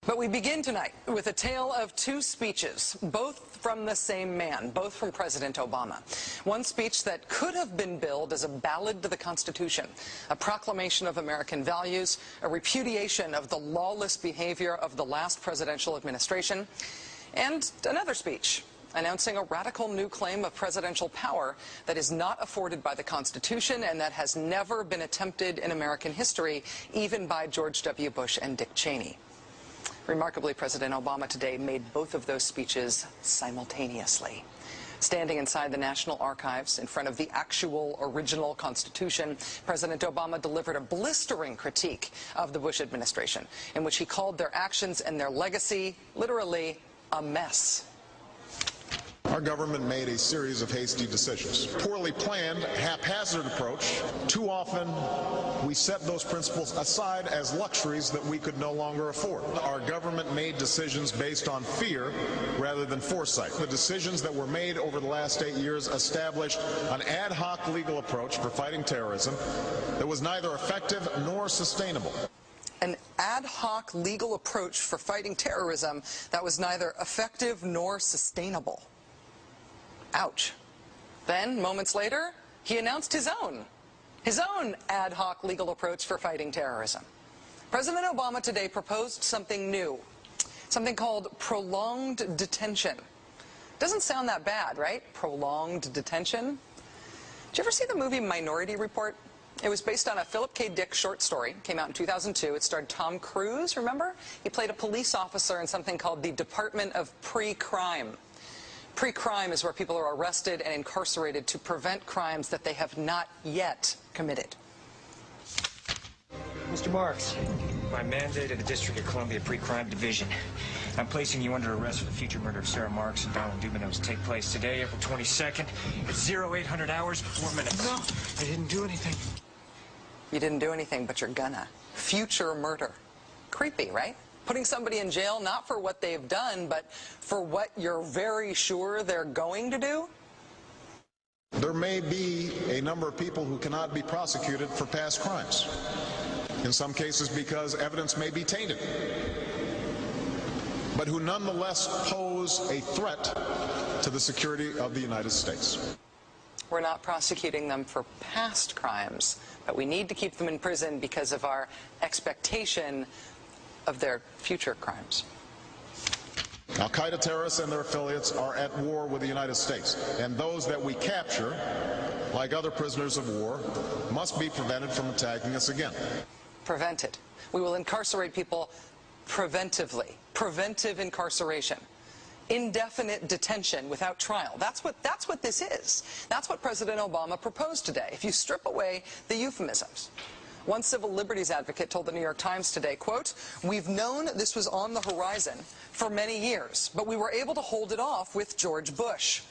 But we begin tonight with a tale of two speeches, both from the same man, both from President Obama. One speech that could have been billed as a ballad to the Constitution, a proclamation of American values, a repudiation of the lawless behavior of the last presidential administration, and another speech announcing a radical new claim of presidential power that is not afforded by the Constitution and that has never been attempted in American history, even by George W. Bush and Dick Cheney. Remarkably, President Obama today made both of those speeches simultaneously. Standing inside the National Archives in front of the actual original Constitution, President Obama delivered a blistering critique of the Bush administration, in which he called their actions and their legacy literally a mess. Our government made a series of hasty decisions. Poorly planned, haphazard approach. Too often, we set those principles aside as luxuries that we could no longer afford. Our government made decisions based on fear rather than foresight. The decisions that were made over the last 8 years established an ad hoc legal approach for fighting terrorism that was neither effective nor sustainable. An ad hoc legal approach for fighting terrorism that was neither effective nor sustainable. Ouch. Then, moments later, he announced his own ad hoc legal approach for fighting terrorism. President Obama today proposed something new, something called prolonged detention. Doesn't sound that bad, right? Prolonged detention. Did you ever see the movie Minority Report? It was based on a Philip K. Dick short story. Came out in 2002. It starred Tom Cruise, remember? He played a police officer in something called the Department of Pre-Crime. Pre-crime is where people are arrested and incarcerated to prevent crimes that they have not yet committed. Mr. Marks, by mandate of the District of Columbia Pre-Crime Division, I'm placing you under arrest for the future murder of Sarah Marks and Donald Dubinos. Take place today, April 22nd, at 0800 hours 4 minutes. No, I didn't do anything. You didn't do anything, but you're gonna. Future murder. Creepy, right? Putting somebody in jail not for what they've done, but for what you're very sure they're going to do? There may be a number of people who cannot be prosecuted for past crimes. In some cases because evidence may be tainted, but who nonetheless pose a threat to the security of the United States. We're not prosecuting them for past crimes, but we need to keep them in prison because of our expectation of their future crimes. Al-Qaeda terrorists and their affiliates are at war with the United States, and those that we capture, like other prisoners of war, must be prevented from attacking us again. Prevented. We will incarcerate people preventively. Preventive incarceration. Indefinite detention without trial. That's what this is. That's what President Obama proposed today, if you strip away the euphemisms. One civil liberties advocate told the New York Times today, quote, "We've known this was on the horizon for many years, but we were able to hold it off with George Bush.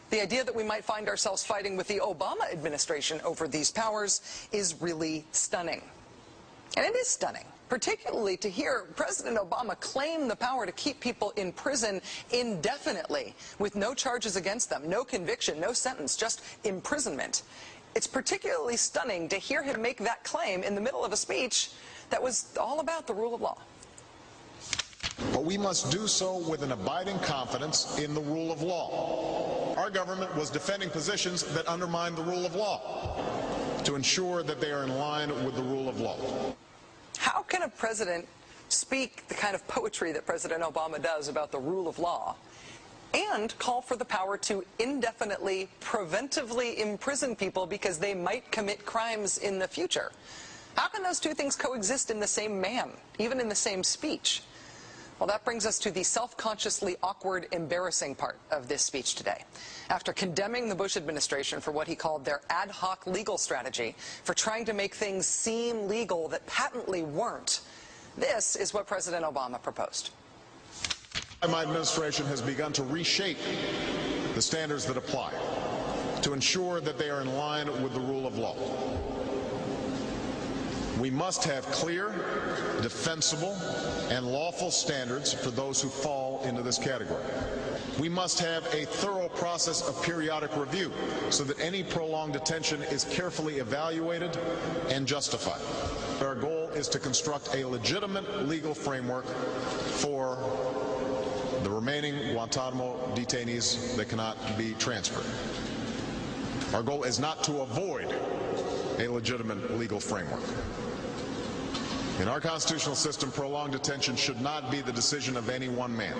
The idea that we might find ourselves fighting with the Obama administration over these powers is really stunning." And it is stunning, particularly to hear President Obama claim the power to keep people in prison indefinitely with no charges against them, no conviction, no sentence, just imprisonment. It's particularly stunning to hear him make that claim in the middle of a speech that was all about the rule of law. But we must do so with an abiding confidence in the rule of law. Our government was defending positions that undermine the rule of law to ensure that they are in line with the rule of law. How can a president speak the kind of poetry that President Obama does about the rule of law and call for the power to indefinitely, preventively imprison people because they might commit crimes in the future? How can those two things coexist in the same man, even in the same speech? Well, that brings us to the self-consciously awkward, embarrassing part of this speech today. After condemning the Bush administration for what he called their ad hoc legal strategy, for trying to make things seem legal that patently weren't, this is what President Obama proposed. My administration has begun to reshape the standards that apply to ensure that they are in line with the rule of law. We must have clear, defensible, and lawful standards for those who fall into this category. We must have a thorough process of periodic review so that any prolonged detention is carefully evaluated and justified. Our goal is to construct a legitimate legal framework for the remaining Guantanamo detainees that cannot be transferred. Our goal is not to avoid a legitimate legal framework. In our constitutional system, prolonged detention should not be the decision of any one man.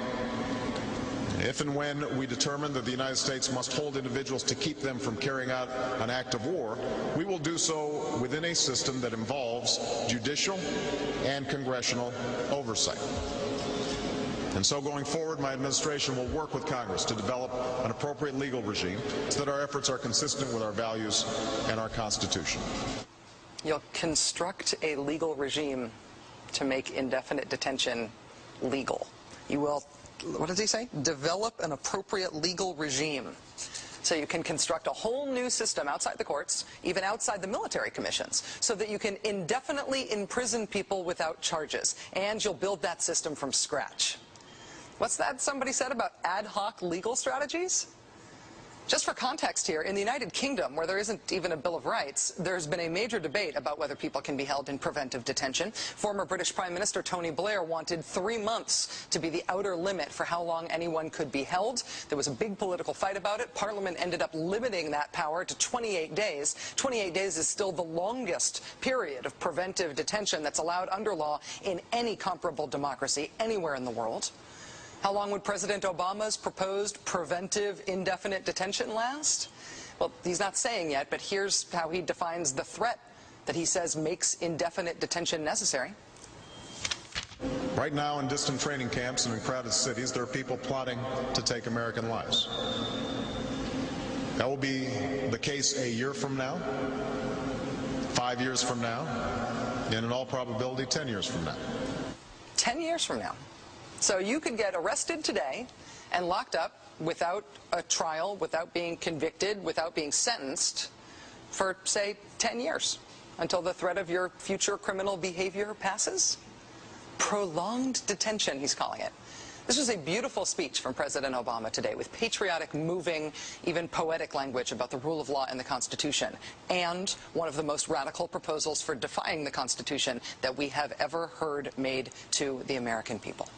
If and when we determine that the United States must hold individuals to keep them from carrying out an act of war, we will do so within a system that involves judicial and congressional oversight. And so going forward, my administration will work with Congress to develop an appropriate legal regime so that our efforts are consistent with our values and our Constitution. You'll construct a legal regime to make indefinite detention legal. You will, what does he say? Develop an appropriate legal regime. So you can construct a whole new system outside the courts, even outside the military commissions, so that you can indefinitely imprison people without charges. And you'll build that system from scratch. What's that somebody said about ad hoc legal strategies? Just for context here, in the United Kingdom, where there isn't even a Bill of Rights, there's been a major debate about whether people can be held in preventive detention. Former British Prime Minister Tony Blair wanted 3 months to be the outer limit for how long anyone could be held. There was a big political fight about it. Parliament ended up limiting that power to 28 days. 28 days is still the longest period of preventive detention that's allowed under law in any comparable democracy anywhere in the world. How long would President Obama's proposed preventive indefinite detention last? Well, he's not saying yet, but here's how he defines the threat that he says makes indefinite detention necessary. Right now, in distant training camps and in crowded cities, there are people plotting to take American lives. That will be the case a year from now, 5 years from now, and in all probability 10 years from now. 10 years from now. So you could get arrested today and locked up without a trial, without being convicted, without being sentenced for, say, 10 years until the threat of your future criminal behavior passes? Prolonged detention, he's calling it. This was a beautiful speech from President Obama today with patriotic, moving, even poetic language about the rule of law and the Constitution, and one of the most radical proposals for defying the Constitution that we have ever heard made to the American people.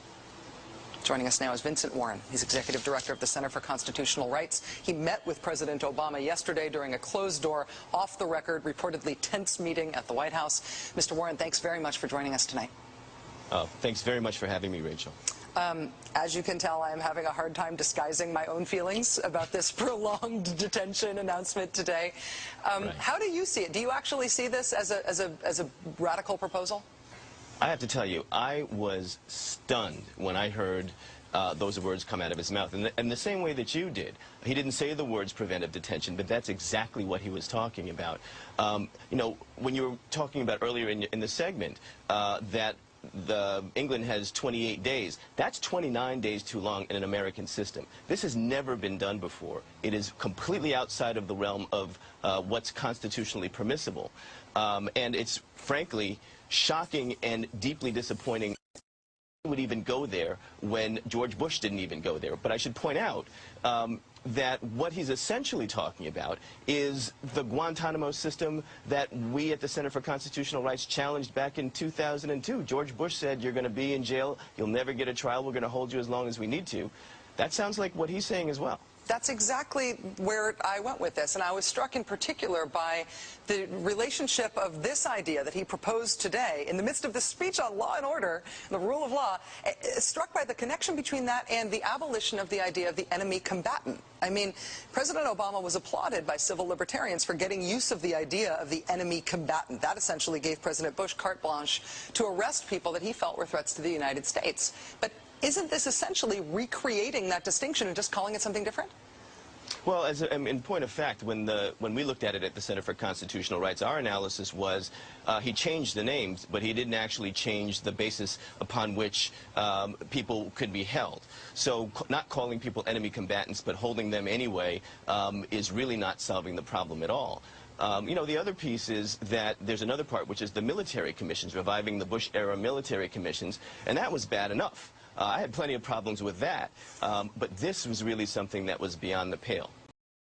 Joining us now is Vincent Warren. He's Executive Director of the Center for Constitutional Rights. He met with President Obama yesterday during a closed-door, off-the-record, reportedly tense meeting at the White House. Mr. Warren, thanks very much for joining us tonight. Thanks very much for having me, Rachel. As you can tell, I am having a hard time disguising my own feelings about this prolonged detention announcement today. Right. How do you see it? Do you actually see this as a radical proposal? I have to tell you, I was stunned when I heard those words come out of his mouth. And the same way that you did. He didn't say the words preventive detention, but that's exactly what he was talking about. You know, when you were talking about earlier in the segment that England has 28 days, that's 29 days too long in an American system. This has never been done before. It is completely outside of the realm of what's constitutionally permissible. And it's, frankly, shocking and deeply disappointing would even go there when George Bush didn't even go there. But I should point out that what he's essentially talking about is the Guantanamo system that we at the Center for Constitutional Rights challenged back in 2002. George Bush said, you're going to be in jail, you'll never get a trial, we're going to hold you as long as we need to. That sounds like what he's saying as well. That's exactly where I went with this, and I was struck in particular by the relationship of this idea that he proposed today in the midst of this speech on law and order, the rule of law, struck by the connection between that and the abolition of the idea of the enemy combatant. I mean, President Obama was applauded by civil libertarians for getting use of the idea of the enemy combatant. That essentially gave President Bush carte blanche to arrest people that he felt were threats to the United States. But isn't this essentially recreating that distinction and just calling it something different? Well, in point of fact, when we looked at it at the Center for Constitutional Rights, our analysis was he changed the names, but he didn't actually change the basis upon which people could be held. So not calling people enemy combatants, but holding them anyway, is really not solving the problem at all. You know, the other piece is that there's another part, which is the military commissions, reviving the Bush-era military commissions, and that was bad enough. I had plenty of problems with that, but this was really something that was beyond the pale.